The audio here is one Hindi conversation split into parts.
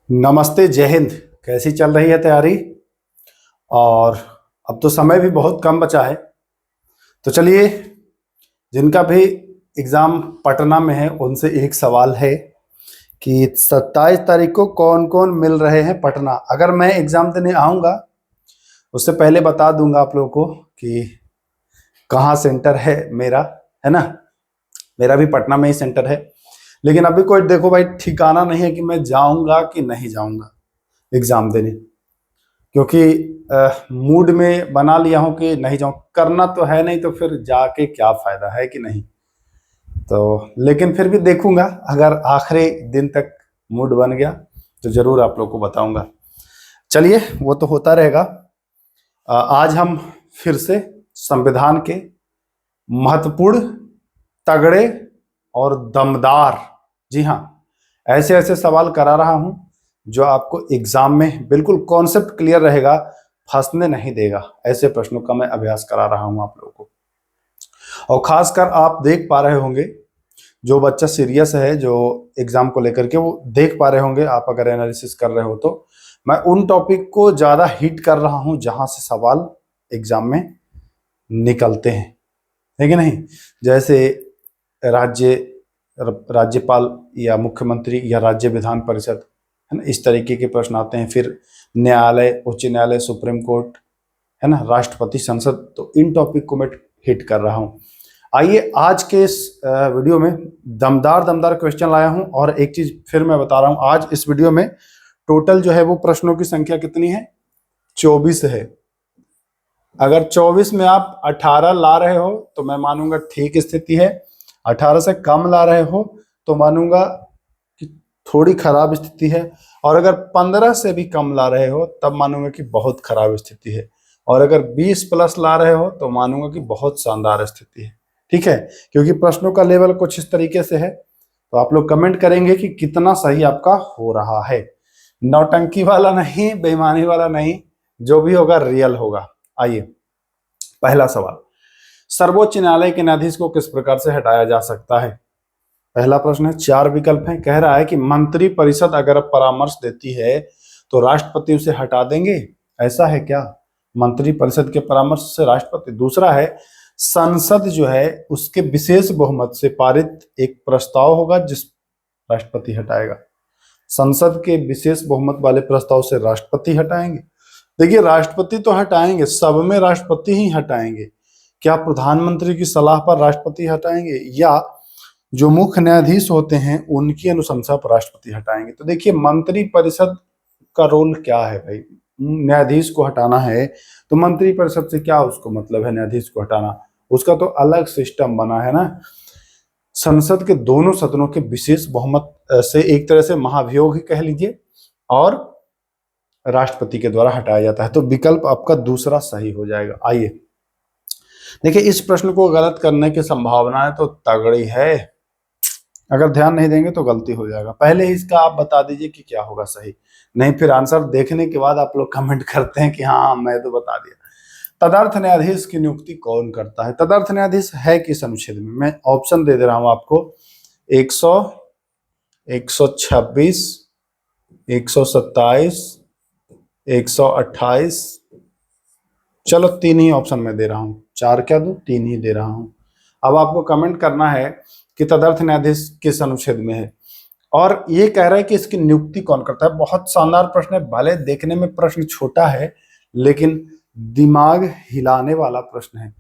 नमस्ते, जय हिंद। कैसी चल रही है तैयारी? और अब तो समय भी बहुत कम बचा है, तो चलिए, जिनका भी एग्ज़ाम पटना में है उनसे एक सवाल है कि 27 तारीख को कौन कौन मिल रहे हैं पटना। अगर मैं एग्ज़ाम देने आऊँगा उससे पहले बता दूंगा आप लोगों को कि कहाँ सेंटर है मेरा, है ना। मेरा भी पटना में ही सेंटर है, लेकिन अभी कोई देखो भाई ठिकाना नहीं है कि मैं जाऊंगा कि नहीं जाऊंगा एग्ज़ाम देने, क्योंकि मूड में बना लिया हूं कि नहीं जाऊं। करना तो है नहीं, तो फिर जाके क्या फायदा है कि नहीं। तो लेकिन फिर भी देखूंगा, अगर आखिरी दिन तक मूड बन गया तो जरूर आप लोग को बताऊंगा। चलिए, वो तो होता रहेगा। आज हम फिर से संविधान के महत्वपूर्ण, तगड़े और दमदार, जी हाँ, ऐसे ऐसे सवाल करा रहा हूं जो आपको एग्जाम में बिल्कुल कॉन्सेप्ट क्लियर रहेगा, फंसने नहीं देगा। ऐसे प्रश्नों का मैं अभ्यास करा रहा हूं आप लोगों को। और खासकर आप देख पा रहे होंगे, जो बच्चा सीरियस है, जो एग्जाम को लेकर के, वो देख पा रहे होंगे। आप अगर एनालिसिस कर रहे हो तो मैं उन टॉपिक को ज्यादा हिट कर रहा हूं जहां से सवाल एग्जाम में निकलते हैं, है कि नहीं। जैसे राज्य राज्यपाल या मुख्यमंत्री या राज्य विधान परिषद, है ना, इस तरीके के प्रश्न आते हैं। फिर न्यायालय, उच्च न्यायालय, सुप्रीम कोर्ट, है ना, राष्ट्रपति, संसद, तो इन टॉपिक को मैं हिट कर रहा हूं। आइए, आज के इस वीडियो में दमदार दमदार क्वेश्चन लाया हूं। और एक चीज फिर मैं बता रहा हूं, आज इस वीडियो में टोटल जो है वो प्रश्नों की संख्या कितनी है? 24 है। अगर 24 में आप 18 ला रहे हो तो मैं मानूंगा ठीक स्थिति है। 18 से कम ला रहे हो तो मानूंगा कि थोड़ी खराब स्थिति है। और अगर 15 से भी कम ला रहे हो तब मानूंगा कि बहुत खराब स्थिति है। और अगर 20 प्लस ला रहे हो तो मानूंगा कि बहुत शानदार स्थिति है। ठीक है, क्योंकि प्रश्नों का लेवल कुछ इस तरीके से है। तो आप लोग कमेंट करेंगे कि कितना सही आपका हो रहा है। नौटंकी वाला नहीं, बेईमानी वाला नहीं, जो भी होगा रियल होगा। आइए, पहला सवाल, सर्वोच्च न्यायालय के न्यायाधीश को किस प्रकार से हटाया जा सकता है? पहला प्रश्न है, 4 विकल्प हैं। कह रहा है कि मंत्री परिषद अगर परामर्श देती है तो राष्ट्रपति उसे हटा देंगे। ऐसा है क्या? मंत्री परिषद के परामर्श से राष्ट्रपति। दूसरा है, संसद जो है उसके विशेष बहुमत से पारित एक प्रस्ताव होगा जिस राष्ट्रपति हटाएगा। संसद के विशेष बहुमत वाले प्रस्ताव से राष्ट्रपति हटाएंगे। देखिए, राष्ट्रपति तो हटाएंगे, सब में राष्ट्रपति ही हटाएंगे। क्या प्रधानमंत्री की सलाह पर राष्ट्रपति हटाएंगे, या जो मुख्य न्यायाधीश होते हैं उनकी अनुशंसा पर राष्ट्रपति हटाएंगे? तो देखिए, मंत्री परिषद का रोल क्या है भाई? न्यायाधीश को हटाना है तो मंत्री परिषद से क्या उसको मतलब है न्यायाधीश को हटाना? उसका तो अलग सिस्टम बना है ना। संसद के दोनों सदनों के विशेष बहुमत से, एक तरह से महाभियोग ही कह लीजिए, और राष्ट्रपति के द्वारा हटाया जाता है। तो विकल्प आपका दूसरा सही हो जाएगा। आइए देखिए, इस प्रश्न को गलत करने की संभावनाएं तो तगड़ी है। अगर ध्यान नहीं देंगे तो गलती हो जाएगा। पहले ही इसका आप बता दीजिए कि क्या होगा सही, नहीं फिर आंसर देखने के बाद आप लोग कमेंट करते हैं कि हाँ मैं तो बता दिया। तदर्थ न्यायाधीश की नियुक्ति कौन करता है? तदर्थ न्यायाधीश है किस अनुच्छेद में? मैं ऑप्शन दे रहा हूं आपको। 100, 126, 127, 128। चलो 3 ही ऑप्शन में दे रहा हूं, 4 क्या दूं, 3 ही दे रहा हूं। अब आपको कमेंट करना है कि तदर्थ न्यायाधीश किस अनुच्छेद में है। और ये कह रहा है कि इसकी नियुक्ति कौन करता है। बहुत शानदार प्रश्न है। भले देखने में प्रश्न छोटा है लेकिन दिमाग हिलाने वाला प्रश्न है।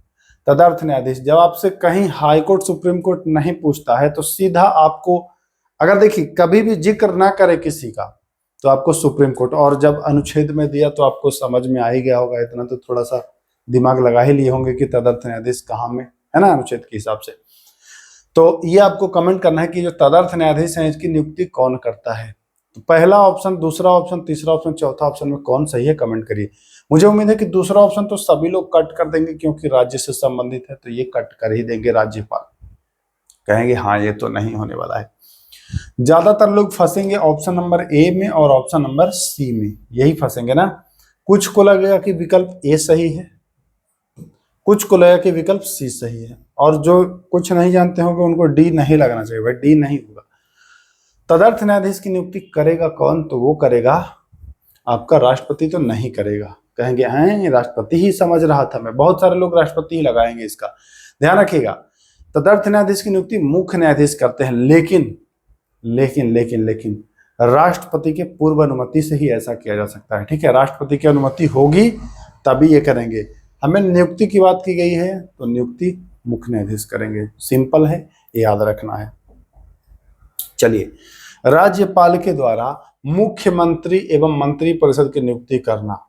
तदर्थ न्यायाधीश, जब आपसे कहीं हाई कोर्ट, सुप्रीम कोर्ट नहीं पूछता है तो सीधा आपको, अगर देखिए कभी भी जिक्र ना करे किसी का तो आपको सुप्रीम कोर्ट, और जब अनुच्छेद में दिया तो आपको समझ में आ ही गया होगा, इतना तो थोड़ा सा दिमाग लगा ही लिए होंगे कि तदर्थ न्यायाधीश कहाँ में है ना, अनुच्छेद के हिसाब से। तो ये आपको कमेंट करना है कि जो तदर्थ न्यायाधीश है इसकी नियुक्ति कौन करता है। तो पहला ऑप्शन, दूसरा ऑप्शन, तीसरा ऑप्शन, चौथा ऑप्शन में कौन सही है कमेंट करिए। मुझे उम्मीद है कि दूसरा ऑप्शन तो सभी लोग कट कर देंगे, क्योंकि राज्य से संबंधित है तो ये कट कर ही देंगे। राज्यपाल कहेंगे हाँ ये तो नहीं होने वाला है। ज्यादातर लोग फंसेंगे ऑप्शन नंबर ए में और ऑप्शन नंबर सी में, यही फंसेंगे ना। कुछ को लगेगा कि विकल्प ए सही है, कुछ को लगेगा कि विकल्प सी सही है, और जो कुछ नहीं जानते होंगे उनको डी नहीं लगना चाहिए। भाई डी नहीं होगा। तदर्थ न्यायाधीश की नियुक्ति करेगा कौन? तो वो करेगा आपका राष्ट्रपति, तो नहीं करेगा। कहेंगे हैं राष्ट्रपति ही समझ रहा था मैं, बहुत सारे लोग राष्ट्रपति ही लगाएंगे इसका, ध्यान रखिएगा। तदर्थ न्यायाधीश की नियुक्ति मुख्य न्यायाधीश करते हैं, लेकिन लेकिन लेकिन लेकिन राष्ट्रपति के पूर्व अनुमति से ही ऐसा किया जा सकता है, ठीक है। राष्ट्रपति की अनुमति होगी तभी ये करेंगे। हमें नियुक्ति की बात की गई है तो नियुक्ति मुख्य न्यायाधीश करेंगे, सिंपल है, ये याद रखना है। चलिए, राज्यपाल के द्वारा मुख्यमंत्री एवं मंत्री परिषद की नियुक्ति करना,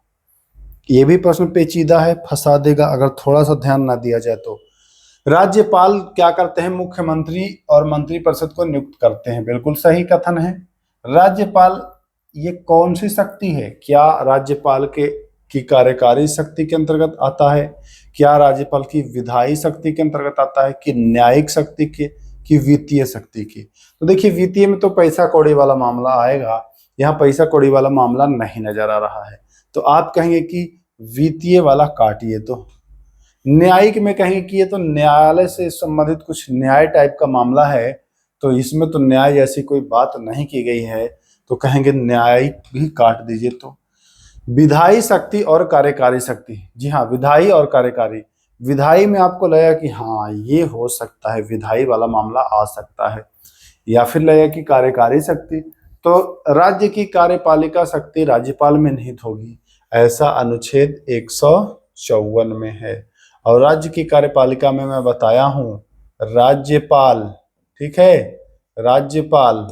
ये भी प्रश्न पेचीदा है, फंसा देगा अगर थोड़ा सा ध्यान ना दिया जाए तो। राज्यपाल क्या करते हैं? मुख्यमंत्री और मंत्री परिषद को नियुक्त करते हैं, बिल्कुल सही कथन है। राज्यपाल ये कौन सी शक्ति है? क्या राज्यपाल की कार्यकारी शक्ति के अंतर्गत आता है? क्या राज्यपाल की विधायी शक्ति के अंतर्गत आता है? कि न्यायिक शक्ति के, कि वित्तीय शक्ति की? तो देखिए, वित्तीय में तो पैसा कौड़ी वाला मामला आएगा, यहाँ पैसा कौड़ी वाला मामला नहीं नजर आ रहा है, तो आप कहेंगे कि वित्तीय वाला काटिए। तो न्यायिक में कहेंगे कि ये तो न्यायालय से संबंधित कुछ न्याय टाइप का मामला है, तो इसमें तो न्याय जैसी कोई बात नहीं की गई है, तो कहेंगे न्यायिक भी काट दीजिए। तो विधायी शक्ति और कार्यकारी शक्ति, जी हाँ, विधायी और कार्यकारी। विधायी में आपको लगेगा कि हाँ ये हो सकता है, विधायी वाला मामला आ सकता है, या फिर लगेगा कि कार्यकारी शक्ति, तो राज्य की कार्यपालिका शक्ति राज्यपाल में निहित होगी, ऐसा अनुच्छेद 154 में है। और राज्य की कार्यपालिका में मैं बताया हूं राज्यपाल, ठीक है, राज्यपाल,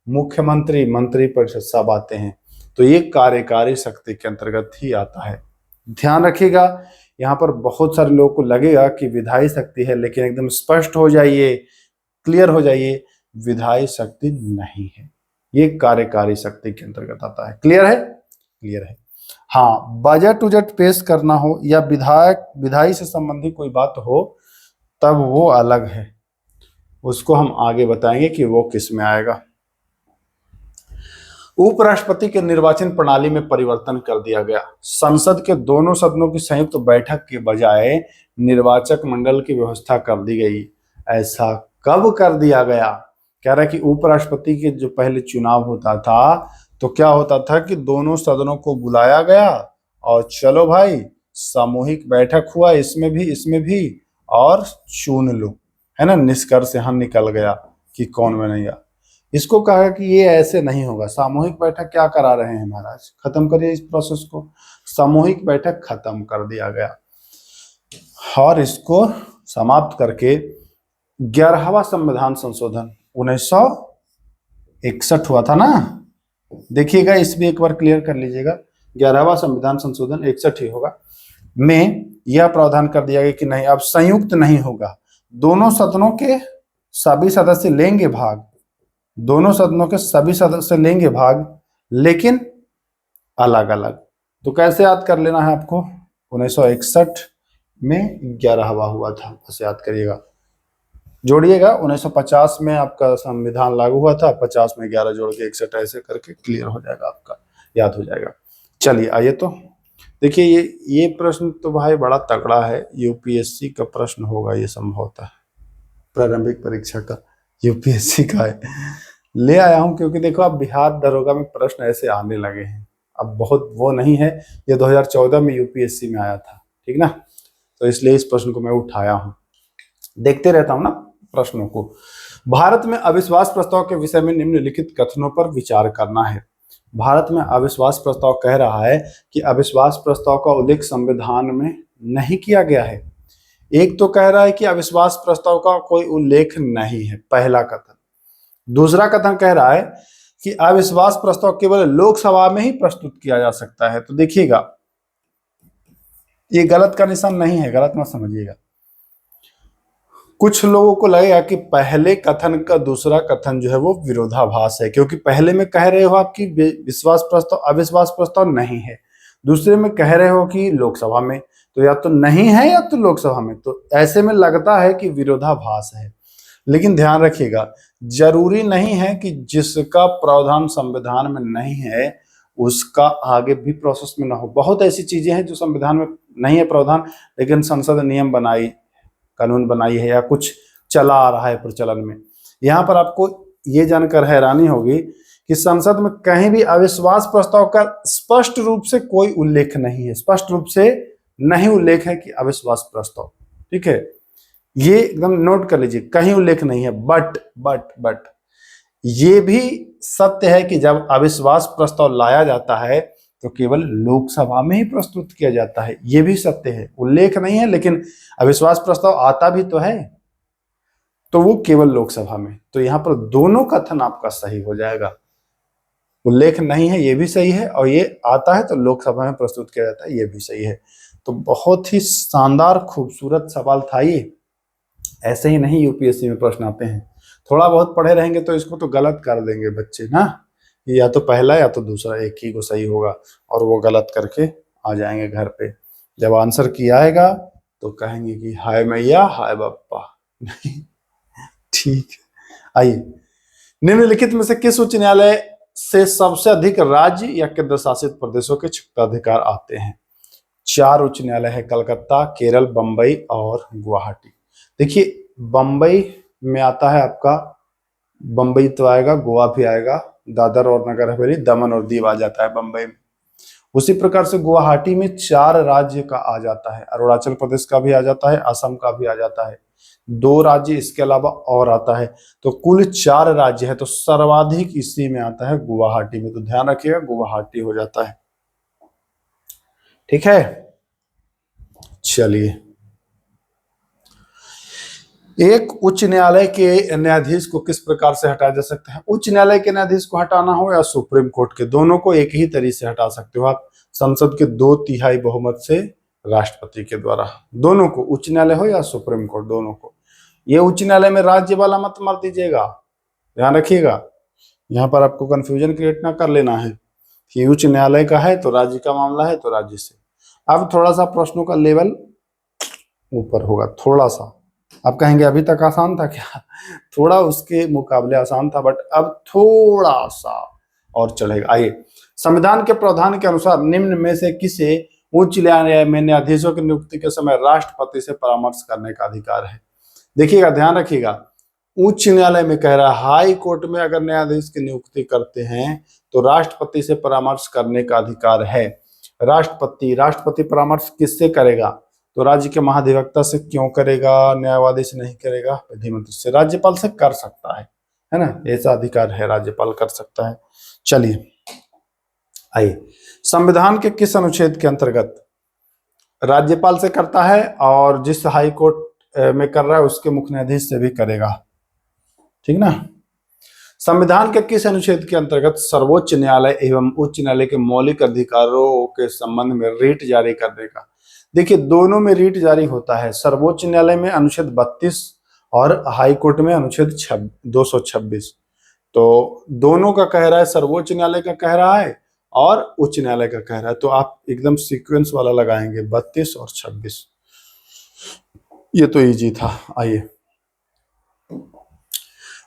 मुख्यमंत्री, मंत्री परिषद सब आते हैं, तो ये कार्यकारी शक्ति के अंतर्गत ही आता है। ध्यान रखिएगा, यहाँ पर बहुत सारे लोगों को लगेगा कि विधायी शक्ति है, लेकिन एकदम स्पष्ट हो जाइए, क्लियर हो जाइए, विधायी शक्ति नहीं है, ये कार्यकारी शक्ति के अंतर्गत आता है। क्लियर है? क्लियर है। हाँ, बजट उजट पेश करना हो या विधायी से संबंधित कोई बात हो तब वो अलग है, उसको हम आगे बताएंगे कि वो किस में आएगा। उपराष्ट्रपति के निर्वाचन प्रणाली में परिवर्तन कर दिया गया। संसद के दोनों सदनों की संयुक्त बैठक के बजाय निर्वाचक मंडल की व्यवस्था कर दी गई। ऐसा कब कर दिया गया? कह रहा है कि उपराष्ट्रपति के जो पहले चुनाव होता था तो क्या होता था कि दोनों सदनों को बुलाया गया और चलो भाई सामूहिक बैठक हुआ, इसमें भी और चुन लो, है ना, निष्कर्ष यहाँ निकल गया कि कौन बनेगा। इसको कहा कि ये ऐसे नहीं होगा, सामूहिक बैठक क्या करा रहे हैं महाराज, खत्म करिए इस प्रोसेस को। सामूहिक बैठक खत्म कर दिया गया और इसको समाप्त करके 11वां संविधान संशोधन 1961 हुआ था ना, देखिएगा इस भी एक बार क्लियर कर लीजिएगा, 11वां संविधान संशोधन 61 ही होगा, में यह प्रावधान कर दिया गया कि नहीं, अब संयुक्त नहीं होगा, दोनों सदनों के सभी सदस्य लेंगे भाग, दोनों सदनों के सभी सदस्य लेंगे भाग, लेकिन अलग अलग। तो कैसे याद कर लेना है आपको, 1961 में 11वां हुआ था, बस याद करिएगा, जोड़िएगा। 1950 में आपका संविधान लागू हुआ था, 50 में 11 जोड़ के 61, ऐसे करके क्लियर हो जाएगा, आपका याद हो जाएगा। चलिए आइए, तो देखिए ये प्रश्न तो भाई बड़ा तगड़ा है, यूपीएससी का प्रश्न होगा ये संभवतः, प्रारंभिक परीक्षा का यूपीएससी का है, ले आया हूं क्योंकि देखो अब बिहार दरोगा में प्रश्न ऐसे आने लगे हैं, अब बहुत वो नहीं है, ये 2014 में यूपीएससी में आया था, ठीक ना, तो इसलिए इस प्रश्न को मैं उठाया हूं, देखते रहता हूं ना प्रश्नों को। भारत में अविश्वास प्रस्ताव के विषय में निम्नलिखित कथनों पर विचार करना है। भारत में अविश्वास प्रस्ताव कह रहा है कि अविश्वास प्रस्ताव का उल्लेख संविधान में नहीं किया गया है। एक तो कह रहा है कि अविश्वास प्रस्ताव का कोई उल्लेख नहीं है, पहला कथन। दूसरा कथन कह रहा है कि अविश्वास प्रस्ताव केवल लोकसभा में ही प्रस्तुत किया जा सकता है। तो देखिएगा, ये गलत का निशान नहीं है, गलत मत समझिएगा। कुछ लोगों को लगेगा कि पहले कथन का दूसरा कथन जो है वो विरोधाभास है, क्योंकि पहले में कह रहे हो आप कि विश्वास प्रस्ताव अविश्वास प्रस्ताव नहीं है, दूसरे में कह रहे हो कि लोकसभा में, तो या तो नहीं है या तो लोकसभा में, तो ऐसे में लगता है कि विरोधाभास है। लेकिन ध्यान रखिएगा, जरूरी नहीं है कि जिसका प्रावधान संविधान में नहीं है उसका आगे भी प्रोसेस में ना हो। बहुत ऐसी चीजें हैं जो संविधान में नहीं है प्रावधान, लेकिन संसद नियम बनाई, कानून बनाई है, या कुछ चला आ रहा है प्रचलन में। यहाँ पर आपको ये जानकर हैरानी होगी कि संसद में कहीं भी अविश्वास प्रस्ताव का स्पष्ट रूप से कोई उल्लेख नहीं है, स्पष्ट रूप से नहीं उल्लेख है कि अविश्वास प्रस्ताव, ठीक है, ये एकदम नोट कर लीजिए, कहीं उल्लेख नहीं है। बट ये भी सत्य है कि जब अविश्वास प्रस्ताव लाया जाता है तो केवल लोकसभा में ही प्रस्तुत किया जाता है, ये भी सत्य है, उल्लेख नहीं है, लेकिन अविश्वास प्रस्ताव आता भी तो है, तो वो केवल लोकसभा में। तो यहां पर दोनों कथन आपका सही हो जाएगा, उल्लेख नहीं है ये भी सही है, और ये आता है तो लोकसभा में प्रस्तुत किया जाता है ये भी सही है। तो बहुत ही शानदार खूबसूरत सवाल था ये, ऐसे ही नहीं यूपीएससी में प्रश्न आते हैं। थोड़ा बहुत पढ़े रहेंगे तो इसको तो गलत कर देंगे बच्चे ना, या तो पहला या तो दूसरा एक ही को सही होगा, और वो गलत करके आ जाएंगे घर पे। जब आंसर किया आएगा तो कहेंगे कि हाय मैया हाय बापा। ठीक है, आइए, निम्नलिखित में से किस उच्च न्यायालय से सबसे अधिक राज्य या केंद्र शासित प्रदेशों के क्षेत्राधिकार आते हैं? 4 उच्च न्यायालय है, कलकत्ता, केरल, बंबई और गुवाहाटी। देखिए बंबई में आता है आपका, बंबई तो आएगा, गोवा भी आएगा, दादर और नगर हवेली, दमन और दीव आ जाता है बंबई में। उसी प्रकार से गुवाहाटी में 4 राज्य का आ जाता है, अरुणाचल प्रदेश का भी आ जाता है, असम का भी आ जाता है, 2 राज्य इसके अलावा और आता है, तो कुल 4 राज्य है। तो सर्वाधिक इसी में आता है गुवाहाटी में, तो ध्यान रखिएगा गुवाहाटी हो जाता है, ठीक है। चलिए, एक उच्च न्यायालय के न्यायाधीश को किस प्रकार से हटाया जा सकता है? उच्च न्यायालय के न्यायाधीश को हटाना हो या सुप्रीम कोर्ट के, दोनों को एक ही तरीके से हटा सकते हो आप, संसद के 2/3 बहुमत से राष्ट्रपति के द्वारा, दोनों को, उच्च न्यायालय हो या सुप्रीम कोर्ट, दोनों को। ये उच्च न्यायालय में राज्य वाला मत मार दीजिएगा, ध्यान रखिएगा, यहाँ पर आपको कंफ्यूजन क्रिएट ना कर लेना है कि उच्च न्यायालय का है तो राज्य का मामला है तो राज्य से। अब थोड़ा सा प्रश्नों का लेवल ऊपर होगा, थोड़ा सा। आप कहेंगे अभी तक आसान था क्या? थोड़ा उसके मुकाबले आसान था, बट अब थोड़ा सा और चढ़ेगा। आइए, संविधान के प्रावधान के अनुसार निम्न में से किसे उच्च न्यायालय में न्यायाधीशों की नियुक्ति के समय राष्ट्रपति से परामर्श करने का अधिकार है? देखिएगा, ध्यान रखिएगा, उच्च न्यायालय में कह रहा है हाई कोर्ट में अगर न्यायाधीश की नियुक्ति करते हैं तो राष्ट्रपति से परामर्श करने का अधिकार है। राष्ट्रपति परामर्श किससे करेगा? तो राज्य के महाधिवक्ता से क्यों करेगा, न्यायवादी से नहीं करेगा, विधि मंत्री से। राज्यपाल से कर सकता है ना, ऐसा अधिकार है, राज्यपाल कर सकता है। चलिए आइए, संविधान के किस अनुच्छेद के अंतर्गत राज्यपाल से करता है और जिस हाई कोर्ट में कर रहा है उसके मुख्य न्यायाधीश से भी करेगा, ठीक ना। संविधान के किस अनुच्छेद के अंतर्गत सर्वोच्च न्यायालय एवं उच्च न्यायालय के मौलिक अधिकारों के संबंध में रीट जारी करने का? देखिए दोनों में रीट जारी होता है, सर्वोच्च न्यायालय में अनुच्छेद 32 और हाई कोर्ट में अनुच्छेद 226। तो दोनों का कह रहा है, सर्वोच्च न्यायालय का कह रहा है और उच्च न्यायालय का कह रहा है, तो आप एकदम सीक्वेंस वाला लगाएंगे 32 और 26, ये तो इजी था। आइए,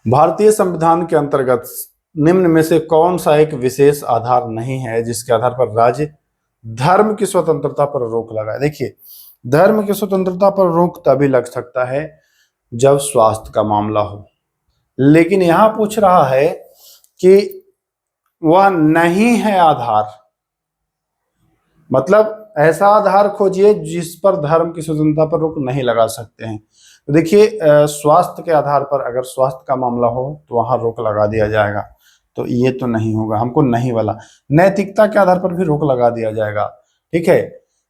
भारतीय संविधान के अंतर्गत निम्न में से कौन सा एक विशेष आधार नहीं है जिसके आधार पर राज्य धर्म की स्वतंत्रता पर रोक लगाए? देखिए, धर्म की स्वतंत्रता पर रोक तभी लग सकता है जब स्वास्थ्य का मामला हो, लेकिन यहां पूछ रहा है कि वह नहीं है आधार, मतलब ऐसा आधार खोजिए जिस पर धर्म की स्वतंत्रता पर रोक नहीं लगा सकते हैं। तो देखिए, स्वास्थ्य के आधार पर अगर स्वास्थ्य का मामला हो तो वहां रोक लगा दिया जाएगा, तो ये तो नहीं होगा, हमको नहीं वाला। नैतिकता के आधार पर भी रोक लगा दिया जाएगा, ठीक है।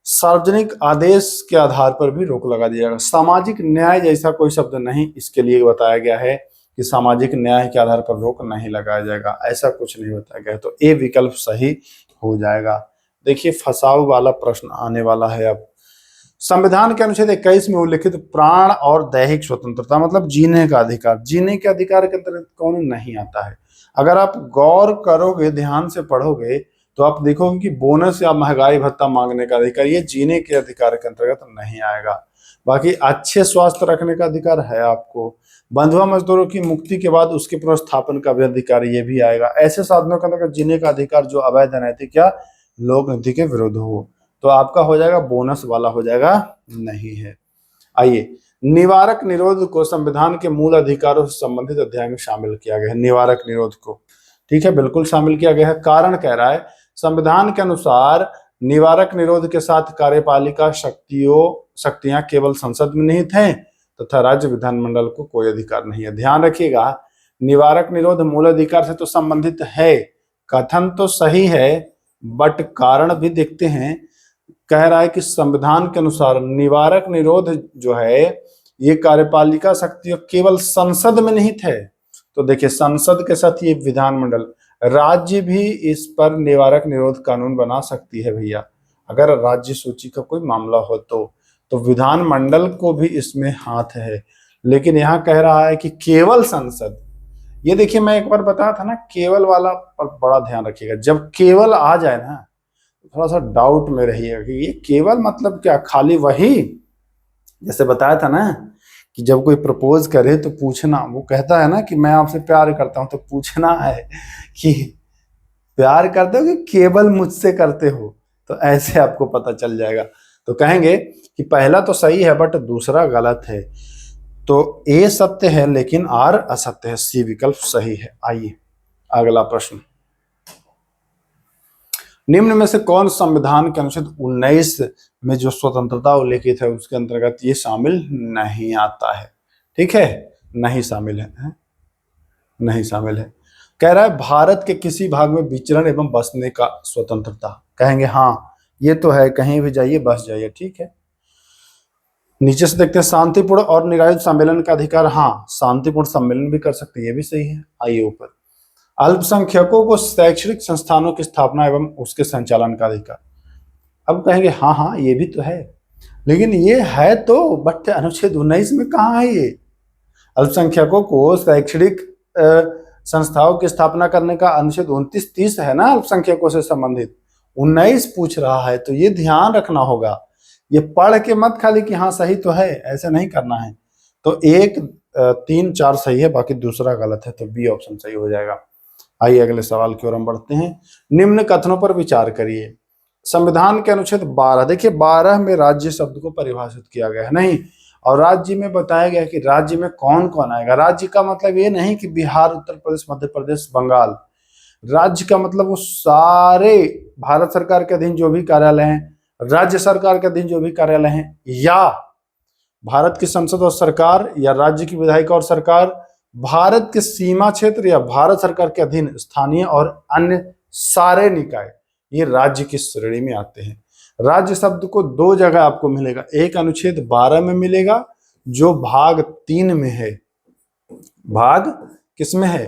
सार्वजनिक आदेश के आधार पर भी रोक लगा दिया जाएगा। सामाजिक न्याय जैसा कोई शब्द नहीं इसके लिए बताया गया है कि सामाजिक न्याय के आधार पर रोक नहीं लगाया जाएगा, ऐसा कुछ नहीं बताया गया, तो ए विकल्प सही हो जाएगा। देखिए, फसाव वाला प्रश्न आने वाला है अब। संविधान के अनुच्छेद 21 में उल्लिखित प्राण और दैहिक स्वतंत्रता मतलब जीने का अधिकार, जीने के अधिकार के अंतर्गत कौन नहीं आता है? अगर आप गौर करोगे, ध्यान से पढ़ोगे तो आप देखोगे कि बोनस या महंगाई भत्ता मांगने का अधिकार ये जीने के अधिकार के अंतर्गत नहीं आएगा। बाकी अच्छे स्वास्थ्य रखने का अधिकार है आपको, बंधुआ मजदूरों की मुक्ति के बाद उसके पुनर्स्थापन का भी अधिकार ये भी आएगा। ऐसे साधनों के अंतर्गत जीने का अधिकार जो अवैध, अनैतिक या लोक नीति के विरुद्ध हो, तो आपका हो जाएगा बोनस वाला हो जाएगा, नहीं है। आइए, निवारक निरोध को संविधान के मूल अधिकारों से संबंधित अध्याय में शामिल किया गया है। निवारक निरोध को, ठीक है, बिल्कुल शामिल किया गया है। कारण कह रहा है संविधान के अनुसार निवारक निरोध के साथ कार्यपालिका शक्तियां केवल संसद में निहित हैं तथा राज्य विधानमंडल को कोई अधिकार नहीं है। ध्यान रखिएगा, निवारक निरोध मूल अधिकार से तो संबंधित है, कथन तो सही है, बट कारण भी देखते हैं। कह रहा है कि संविधान के अनुसार निवारक निरोध जो है ये कार्यपालिका शक्ति केवल संसद में निहित है। तो देखिए, संसद के साथ ये विधानमंडल, राज्य भी इस पर निवारक निरोध कानून बना सकती है भैया, अगर राज्य सूची का कोई मामला हो तो विधानमंडल को भी इसमें हाथ है। लेकिन यहाँ कह रहा है कि केवल संसद। ये देखिए, मैं एक बार बताया था ना, केवल वाला पर बड़ा ध्यान रखिएगा। जब केवल आ जाए ना, थोड़ा सा डाउट में रहिएगा कि ये केवल मतलब क्या, खाली वही, जैसे बताया था ना कि जब कोई प्रपोज करे तो पूछना, वो कहता है ना कि मैं आपसे प्यार करता हूं, तो पूछना है कि प्यार करते हो कि केवल मुझसे करते हो, तो ऐसे आपको पता चल जाएगा। तो कहेंगे कि पहला तो सही है बट दूसरा गलत है। तो ए सत्य है लेकिन आर असत्य है, सी विकल्प सही है। आइए अगला प्रश्न, निम्न में से कौन संविधान के अनुच्छेद 19 में जो स्वतंत्रता उल्लेखित है उसके अंतर्गत ये शामिल नहीं आता है? ठीक है, नहीं शामिल है, नहीं शामिल है। कह रहा है भारत के किसी भाग में विचरण एवं बसने का स्वतंत्रता। कहेंगे हाँ, ये तो है, कहीं भी जाइए बस जाइए, ठीक है। नीचे से देखते हैं, शांतिपूर्ण और निरायुध सम्मेलन का अधिकार। हाँ, शांतिपूर्ण सम्मेलन भी कर सकते हैं, ये भी सही है। आइए ऊपर, अल्पसंख्यकों को शैक्षणिक संस्थानों की स्थापना एवं उसके संचालन का अधिकार। अब कहेंगे हाँ हाँ ये भी तो है, लेकिन ये है तो, बट अनुच्छेद 19 में कहाँ है ये? अल्पसंख्यकों को शैक्षणिक संस्थाओं की स्थापना करने का अनुच्छेद 29-30 है ना, अल्पसंख्यकों से संबंधित। 19 पूछ रहा है, तो ये ध्यान रखना होगा। ये पढ़ के मत खाली कि हाँ सही तो है, ऐसे नहीं करना है। तो 1, 3, 4 सही है, बाकी दूसरा गलत है, तो बी ऑप्शन सही हो जाएगा। आइए अगले सवाल की ओर हम बढ़ते हैं। निम्न कथनों पर विचार करिए। संविधान के अनुच्छेद 12, देखिए 12 में राज्य शब्द को परिभाषित किया गया है, नहीं, और राज्य में बताया गया कि राज्य में कौन कौन आएगा। राज्य का मतलब ये नहीं कि बिहार, उत्तर प्रदेश, मध्य प्रदेश, बंगाल। राज्य का मतलब वो सारे भारत सरकार के अधीन जो भी कार्यालय हैं, राज्य सरकार के अधीन जो भी कार्यालय हैं, या भारत की संसद और सरकार, या राज्य की विधायिका और सरकार, भारत के सीमा क्षेत्र या भारत सरकार के अधीन स्थानीय और अन्य सारे निकाय, ये राज्य की श्रेणी में आते हैं। राज्य शब्द को 2 जगह आपको मिलेगा, एक अनुच्छेद 12 में मिलेगा जो भाग 3 में है, भाग किसमें है?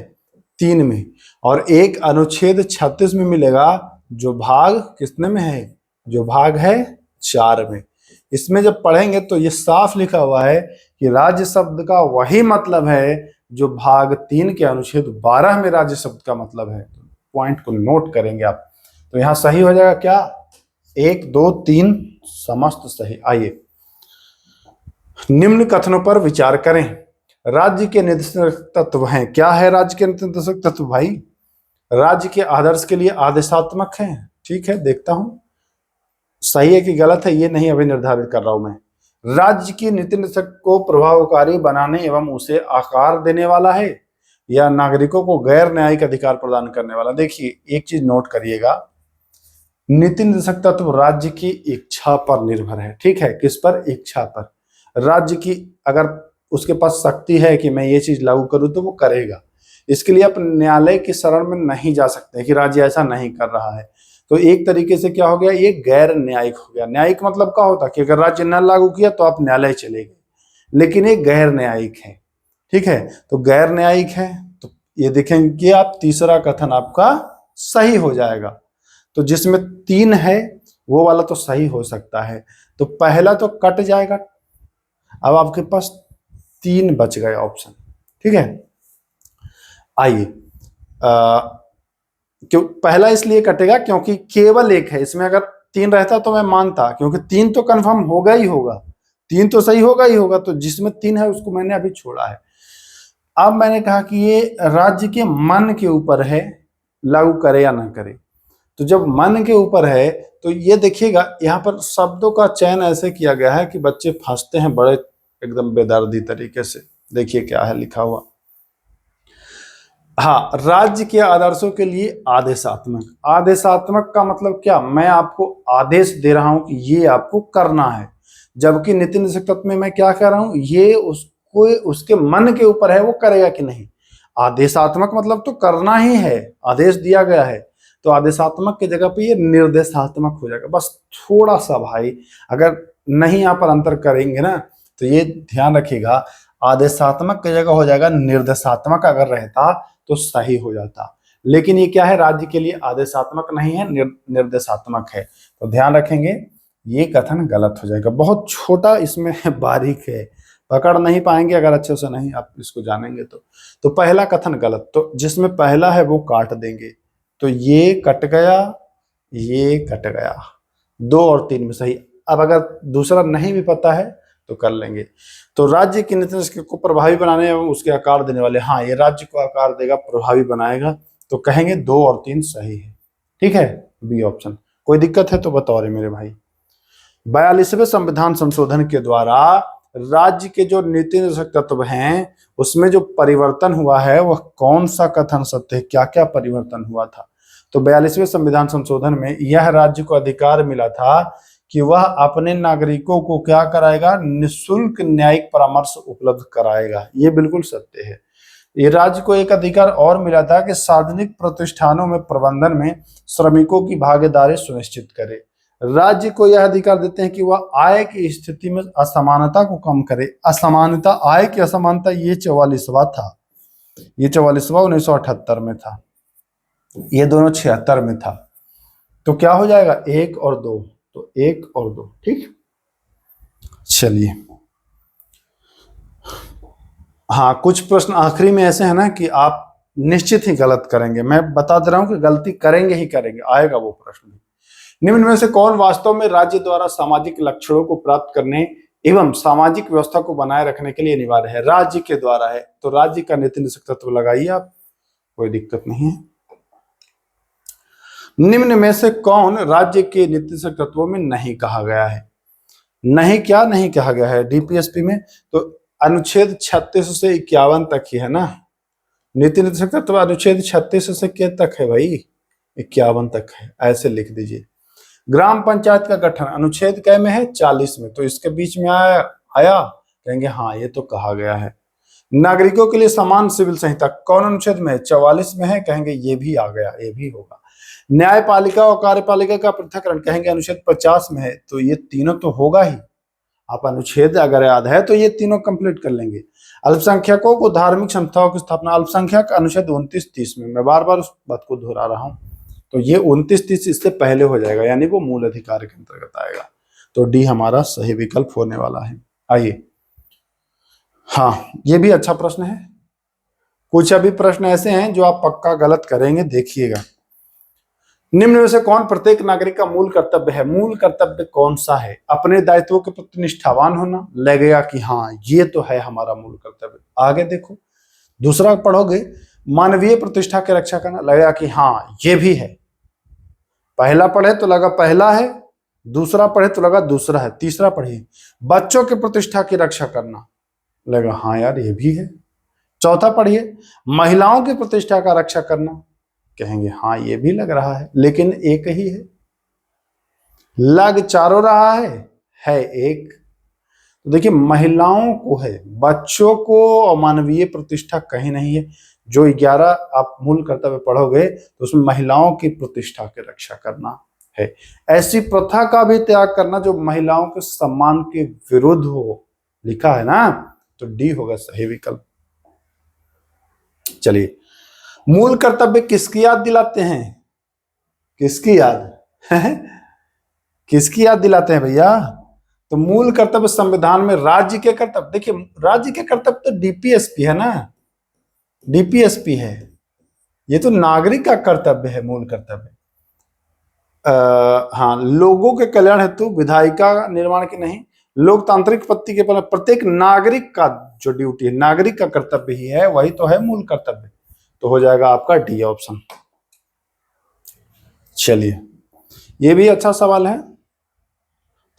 3 में, और एक अनुच्छेद 36 में मिलेगा जो भाग कितने में है? जो भाग है 4 में। इसमें जब पढ़ेंगे तो ये साफ लिखा हुआ है कि राज्य शब्द का वही मतलब है जो भाग 3 के अनुच्छेद 12 में राज्य शब्द का मतलब है। पॉइंट को नोट करेंगे आप, तो यहां सही हो जाएगा क्या? 1, 2, 3 समस्त सही। आइए निम्न कथनों पर विचार करें। राज्य के निर्देशक तत्व हैं। क्या है राज्य के निर्देशक तत्व भाई? राज्य के आदर्श के लिए आदेशात्मक हैं। ठीक है, देखता हूं सही है कि गलत है, ये नहीं अभी निर्धारित कर रहा हूं मैं। राज्य की नीति निर्देशक को प्रभावकारी बनाने एवं उसे आकार देने वाला है, या नागरिकों को गैर न्यायिक अधिकार प्रदान करने वाला। देखिए एक चीज नोट करिएगा, नीति निर्देशक तत्व राज्य की इच्छा पर निर्भर है। ठीक है, किस पर? इच्छा पर। राज्य की अगर उसके पास शक्ति है कि मैं ये चीज लागू करूं तो वो करेगा। इसके लिए आप न्यायालय की शरण में नहीं जा सकते कि राज्य ऐसा नहीं कर रहा है। तो एक तरीके से क्या हो गया, ये गैर न्यायिक हो गया। न्यायिक मतलब क्या होता है कि अगर राज्य न लागू किया तो आप न्यायालय चले गए, लेकिन ये गैर न्यायिक है। ठीक है, तो गैर न्यायिक है, तो ये देखेंगे आप तीसरा कथन आपका सही हो जाएगा। तो जिसमें 3 है वो वाला तो सही हो सकता है, तो पहला तो कट जाएगा। अब आपके पास 3 बच गए ऑप्शन। ठीक है, आइए क्यों पहला इसलिए कटेगा क्योंकि केवल 1 है। इसमें अगर 3 रहता तो मैं मानता, क्योंकि 3 तो कंफर्म होगा ही होगा, 3 तो सही होगा ही होगा। तो जिसमें 3 है उसको मैंने अभी छोड़ा है। अब मैंने कहा कि ये राज्य के मन के ऊपर है लागू करे या ना करे। तो जब मन के ऊपर है तो ये देखिएगा यहाँ पर शब्दों का चयन ऐसे किया गया है कि बच्चे फंसते हैं बड़े एकदम बेदर्दी तरीके से। देखिए क्या है लिखा हुआ। हाँ, राज्य के आदर्शों के लिए आदेशात्मक। आदेशात्मक का मतलब क्या, मैं आपको आदेश दे रहा हूं कि ये आपको करना है, जबकि नीति निर्देशक तत्व में मैं क्या कह रहा हूं, ये उसको उसके मन के ऊपर है वो करेगा कि नहीं। आदेशात्मक मतलब तो करना ही है, आदेश दिया गया है, तो आदेशात्मक की जगह पे ये निर्देशात्मक हो जाएगा। बस थोड़ा सा भाई अगर नहीं यहाँ पर अंतर करेंगे ना तो ये ध्यान रखिएगा, आदेशात्मक की जगह हो जाएगा निर्देशात्मक अगर रहता तो सही हो जाता। लेकिन ये क्या है, राज्य के लिए आदेशात्मक नहीं है, निर्देशात्मक है। तो ध्यान रखेंगे ये कथन गलत हो जाएगा। बहुत छोटा इसमें बारीक है, पकड़ नहीं पाएंगे अगर अच्छे से नहीं आप इसको जानेंगे तो पहला कथन गलत, तो जिसमें पहला है वो काट देंगे, तो ये कट गया, ये कट गया, 2 और 3 में सही। अब अगर दूसरा नहीं भी पता है तो कर लेंगे। तो राज्य की नीति को प्रभावी बनाने एवं उसके आकार देने वाले, हाँ ये राज्य को आकार देगा, प्रभावी बनाएगा, तो कहेंगे 2 और 3 सही है। ठीक है, बी ऑप्शन। कोई दिक्कत है तो बताओ रे मेरे भाई। 42वें संविधान संशोधन के द्वारा राज्य के जो नीति निर्देशक तत्व हैं उसमें जो परिवर्तन हुआ है वह कौन सा कथन सत्य है, क्या क्या परिवर्तन हुआ था। तो 42वें संविधान संशोधन में यह राज्य को अधिकार मिला था कि वह अपने नागरिकों को क्या कराएगा, निःशुल्क न्यायिक परामर्श उपलब्ध कराएगा। ये बिल्कुल सत्य है। ये राज्य को एक अधिकार और मिला था कि सार्वजनिक प्रतिष्ठानों में प्रबंधन में श्रमिकों की भागीदारी सुनिश्चित करे। राज्य को यह अधिकार देते हैं कि वह आय की स्थिति में असमानता को कम करे। असमानता, आय की असमानता, ये 44वां था, ये 44वां 1978 में था, ये दोनों 76 में था। तो क्या हो जाएगा 1 और 2, तो 1 और 2। ठीक, चलिए। हाँ, कुछ प्रश्न आखिरी में ऐसे हैं ना कि आप निश्चित ही गलत करेंगे, मैं बता दे रहा हूं कि गलती करेंगे ही करेंगे, आएगा वो प्रश्न भी। निम्न में से कौन वास्तव में राज्य द्वारा सामाजिक लक्ष्यों को प्राप्त करने एवं सामाजिक व्यवस्था को बनाए रखने के लिए अनिवार्य है। राज्य के द्वारा है, तो राज्य का नीति निर्देशक तत्व लगाइए आप, कोई दिक्कत नहीं है। निम्न में से कौन राज्य के नीति निर्देशक तत्वों में नहीं कहा गया है। नहीं, क्या नहीं कहा गया है डीपीएसपी में, तो अनुच्छेद 36 से 51 तक ही है ना। नीति निर्देशक तत्व अनुच्छेद 36 से क्या तक है भाई, 51 तक है, ऐसे लिख दीजिए। ग्राम पंचायत का गठन अनुच्छेद कै में है, 40 में, तो इसके बीच में आया कहेंगे हाँ ये तो कहा गया है। नागरिकों के लिए समान सिविल संहिता कौन अनुच्छेद में है, 44 में है, कहेंगे ये भी आ गया, ये भी होगा। न्यायपालिका और कार्यपालिका का पृथककरण कहेंगे अनुच्छेद 50 में है, तो ये तीनों तो होगा ही। आप अनुच्छेद अगर याद है तो ये तीनों कंप्लीट कर लेंगे। अल्पसंख्यकों को धार्मिक संस्थाओं की स्थापना अल्पसंख्यक अनुच्छेद 29-30 में, मैं बार बार उस बात को दोहरा रहा हूं, तो ये 29-30 इससे पहले हो जाएगा, यानी वो मूल अधिकार के अंतर्गत आएगा। तो डी हमारा सही विकल्प होने वाला है। आइए, हाँ ये भी अच्छा प्रश्न है। कुछ अभी प्रश्न ऐसे हैं जो आप पक्का गलत करेंगे, देखिएगा। निम्न में से कौन प्रत्येक नागरिक का मूल कर्तव्य है। मूल कर्तव्य कौन सा है, अपने दायित्वों के प्रति निष्ठावान होना, लगेगा कि हाँ ये तो है हमारा मूल कर्तव्य। आगे देखो, दूसरा पढ़ोगे, मानवीय प्रतिष्ठा की रक्षा करना, लगेगा कि हाँ ये भी है। पहला पढ़े तो लगा पहला है, दूसरा पढ़े तो लगा दूसरा है, तीसरा पढ़िए, बच्चों की प्रतिष्ठा की रक्षा करना, लगा हाँ यार ये भी है। चौथा पढ़िए, महिलाओं की प्रतिष्ठा का रक्षा करना, कहेंगे हाँ ये भी लग रहा है, लेकिन एक ही है। लग चारों रहा है एक। तो देखिए महिलाओं को है, बच्चों को और मानवीय प्रतिष्ठा कहीं नहीं है। जो 11 आप मूल कर्तव्य पढ़ोगे तो उसमें महिलाओं की प्रतिष्ठा की रक्षा करना है। ऐसी प्रथा का भी त्याग करना जो महिलाओं के सम्मान के विरुद्ध हो, लिखा है ना, तो डी होगा सही विकल्प। चलिए, मूल कर्तव्य किसकी याद दिलाते हैं, किसकी याद किसकी याद दिलाते हैं भैया, तो मूल कर्तव्य संविधान में राज्य के कर्तव्य। देखिए राज्य के कर्तव्य तो डीपीएसपी है ना, डीपीएसपी है, ये तो नागरिक का कर्तव्य है मूल कर्तव्य। हाँ, लोगों के कल्याण हेतु विधायिका निर्माण की नहीं, लोकतांत्रिक पद्धति के प्रत्येक नागरिक का जो ड्यूटी है, नागरिक का कर्तव्य ही है, वही तो है मूल कर्तव्य। तो हो जाएगा आपका डी ऑप्शन। चलिए, ये भी अच्छा सवाल है,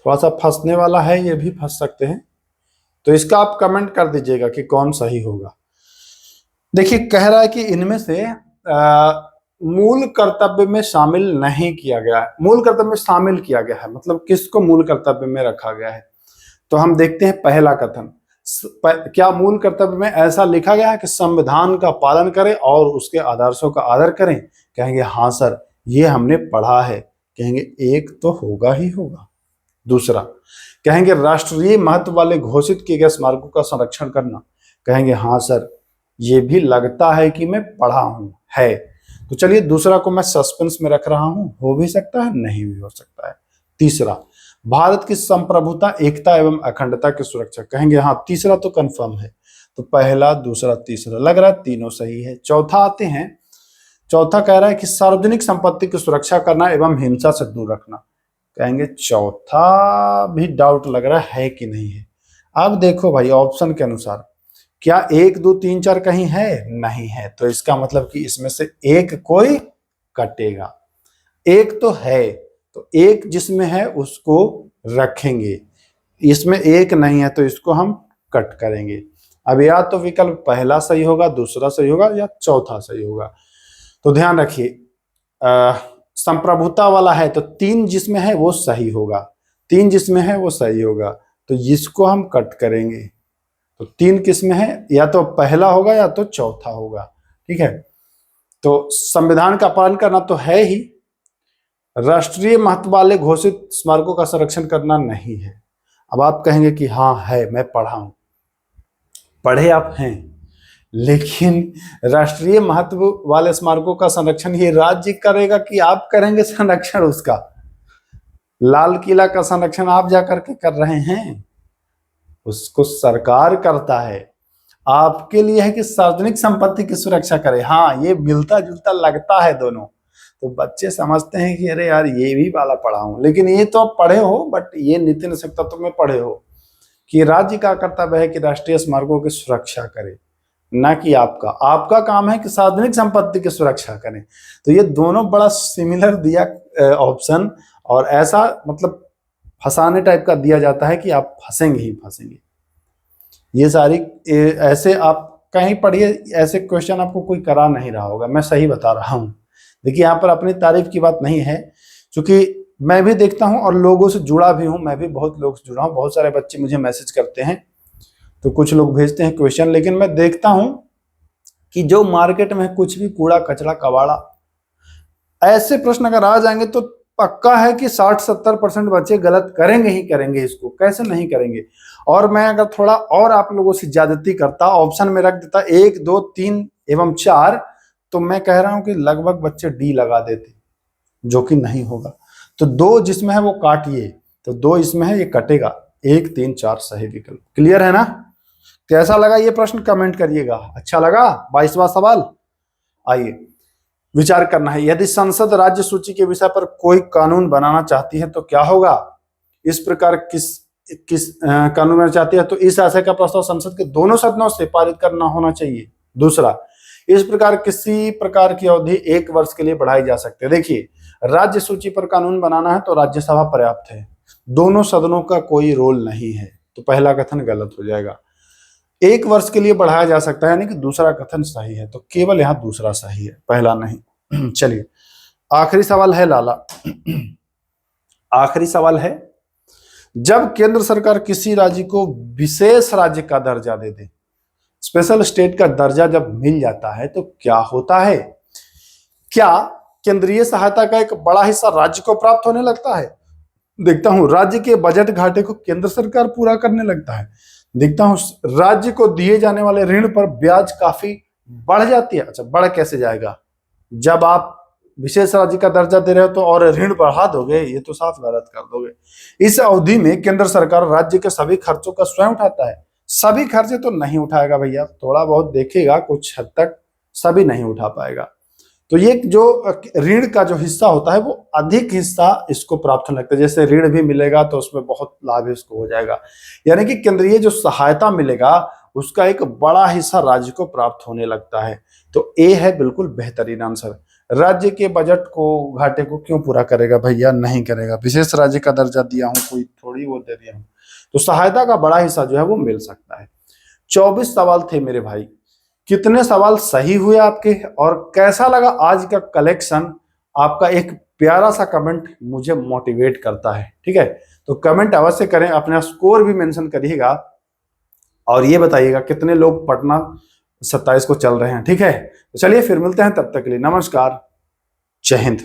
थोड़ा सा फंसने वाला है, ये भी फंस सकते हैं। तो इसका आप कमेंट कर दीजिएगा कि कौन सही होगा। देखिए, कह रहा है कि इनमें से मूल कर्तव्य में शामिल नहीं किया गया है। मूल कर्तव्य में शामिल किया गया है मतलब किसको मूल कर्तव्य में रखा गया है? तो हम देखते हैं पहला कथन, क्या मूल कर्तव्य में ऐसा लिखा गया है कि संविधान का पालन करें और उसके आदर्शों का आदर करें? कहेंगे हाँ सर, ये हमने पढ़ा है। कहेंगे एक तो होगा ही होगा। दूसरा, कहेंगे राष्ट्रीय महत्व वाले घोषित किए गए स्मारकों का संरक्षण करना? कहेंगे हाँ सर, ये भी लगता है कि मैं पढ़ा हूं है। तो चलिए, दूसरा को मैं सस्पेंस में रख रहा हूं, हो भी सकता है नहीं भी हो सकता है। तीसरा, भारत की संप्रभुता, एकता एवं अखंडता की सुरक्षा? कहेंगे हाँ, तीसरा तो कंफर्म है। तो पहला, दूसरा, तीसरा लग रहा है तीनों सही है। चौथा आते हैं, चौथा कह रहा है कि सार्वजनिक संपत्ति की सुरक्षा करना एवं हिंसा से दूर रखना? कहेंगे चौथा भी डाउट लग रहा है कि नहीं है। अब देखो भाई, ऑप्शन के अनुसार क्या 1 2 3 4 कहीं है? नहीं है। तो इसका मतलब कि इसमें से एक कोई कटेगा। एक तो है, तो एक जिसमें है उसको रखेंगे, इसमें एक नहीं है तो इसको हम कट करेंगे। अब या तो विकल्प पहला सही होगा, दूसरा सही होगा, या चौथा सही होगा। तो ध्यान रखिए, संप्रभुता वाला है तो 3 जिसमें है वो सही होगा, 3 जिसमें है वो सही होगा, तो इसको हम कट करेंगे। तो 3 किसमें है? या तो पहला होगा या तो चौथा होगा। ठीक है, तो संविधान का पालन करना तो है ही, राष्ट्रीय महत्व वाले घोषित स्मारकों का संरक्षण करना नहीं है। अब आप कहेंगे कि हाँ है, मैं पढ़ा हूं। पढ़े आप हैं, लेकिन राष्ट्रीय महत्व वाले स्मारकों का संरक्षण ये राज्य करेगा कि आप करेंगे संरक्षण उसका? लाल किला का संरक्षण आप जाकर के कर रहे हैं? उसको सरकार करता है। आपके लिए है कि सार्वजनिक संपत्ति की सुरक्षा करे। हाँ, ये मिलता जुलता लगता है दोनों। तो बच्चे समझते हैं कि अरे यार, ये भी वाला पढ़ा हूं, लेकिन ये तो आप पढ़े हो, बट ये नीति निषेध तत्व में पढ़े हो कि राज्य का कर्तव्य है कि राष्ट्रीय स्मारकों की सुरक्षा करे, ना कि आपका। आपका काम है कि सार्वजनिक संपत्ति की सुरक्षा करें। तो ये दोनों बड़ा सिमिलर दिया ऑप्शन, और ऐसा मतलब फंसाने टाइप का दिया जाता है कि आप फंसेंगे ही फंसेंगे। ये सारी ऐसे आप कहीं पढ़िए, ऐसे क्वेश्चन आपको कोई करा नहीं रहा होगा, मैं सही बता रहा हूँ। देखिए, यहाँ पर अपनी तारीफ की बात नहीं है, क्योंकि मैं भी देखता हूँ और लोगों से जुड़ा भी हूँ। मैं भी बहुत लोग से जुड़ा हूँ, बहुत सारे बच्चे मुझे मैसेज करते हैं, तो कुछ लोग भेजते हैं क्वेश्चन, लेकिन मैं देखता हूँ कि जो मार्केट में कुछ भी कूड़ा कचरा कबाड़ा, ऐसे प्रश्न अगर आ जाएंगे तो पक्का है कि 60-70% बच्चे गलत करेंगे ही करेंगे। इसको कैसे नहीं करेंगे? और मैं अगर थोड़ा और आप लोगों से ज्यादती करता, ऑप्शन में रख देता 1 2 3 एवं 4, तो मैं कह रहा हूं कि लगभग बच्चे डी लगा देते, जो कि नहीं होगा। तो 2 जिसमें है वो काटिए, तो 2 इसमें है, ये कटेगा। 1 3 4 सही विकल्प। क्लियर है ना? कैसा लगा ये प्रश्न कमेंट करिएगा। अच्छा लगा? 22वां सवाल। आइए, विचार करना है, यदि संसद राज्य सूची के विषय पर कोई कानून बनाना चाहती है तो क्या होगा? इस प्रकार किस कानून बनाना चाहती है तो इस आशय का प्रस्ताव संसद के दोनों सदनों से पारित करना होना चाहिए। दूसरा, इस प्रकार किसी प्रकार की अवधि 1 वर्ष के लिए बढ़ाई जा सकती है। देखिए, राज्य सूची पर कानून बनाना है तो राज्यसभा पर्याप्त है, दोनों सदनों का कोई रोल नहीं है, तो पहला कथन गलत हो जाएगा। 1 वर्ष के लिए बढ़ाया जा सकता है, यानी कि दूसरा कथन सही है, तो केवल यहाँ दूसरा सही है, पहला नहीं। चलिए, आखिरी सवाल है लाला। आखिरी सवाल है, जब केंद्र सरकार किसी राज्य को विशेष राज्य का दर्जा दे दे, स्पेशल स्टेट का दर्जा जब मिल जाता है तो क्या होता है? क्या केंद्रीय सहायता का एक बड़ा हिस्सा राज्य को प्राप्त होने लगता है? देखता हूं राज्य के बजट घाटे को केंद्र सरकार पूरा करने लगता है। देखता हूं राज्य को दिए जाने वाले ऋण पर ब्याज काफी बढ़ जाती है। अच्छा, बढ़ कैसे जाएगा? जब आप विशेष राज्य का दर्जा दे रहे हो तो और ऋण बढ़ा दोगे, ये तो साफ गलत कर दोगे। इस अवधि में केंद्र सरकार राज्य के सभी खर्चों का स्वयं उठाता है। सभी खर्चे तो नहीं उठाएगा भैया, थोड़ा बहुत देखेगा, कुछ हद तक, सभी नहीं उठा पाएगा। तो ये जो ऋण का जो हिस्सा होता है वो अधिक हिस्सा इसको प्राप्त होने लगता है। जैसे ऋण भी मिलेगा तो उसमें बहुत लाभ इसको हो जाएगा, यानी कि केंद्रीय जो सहायता मिलेगा उसका एक बड़ा हिस्सा राज्य को प्राप्त होने लगता है। तो ए है बिल्कुल बेहतरीन आंसर। राज्य के बजट को घाटे को क्यों पूरा करेगा भैया? नहीं करेगा। विशेष राज्य का दर्जा दिया हूं, कोई थोड़ी वो दे दिया हूं। तो सहायता का बड़ा हिस्सा जो है वो मिल सकता है। 24 सवाल थे मेरे भाई। कितने सवाल सही हुए आपके और कैसा लगा आज का कलेक्शन? आपका एक प्यारा सा कमेंट मुझे मोटिवेट करता है, ठीक है? तो कमेंट अवश्य करें, अपना स्कोर भी मेंशन करिएगा और ये बताइएगा कितने लोग पटना 27 को चल रहे हैं, ठीक है? तो चलिए फिर मिलते हैं, तब तक के लिए नमस्कार, जय हिंद।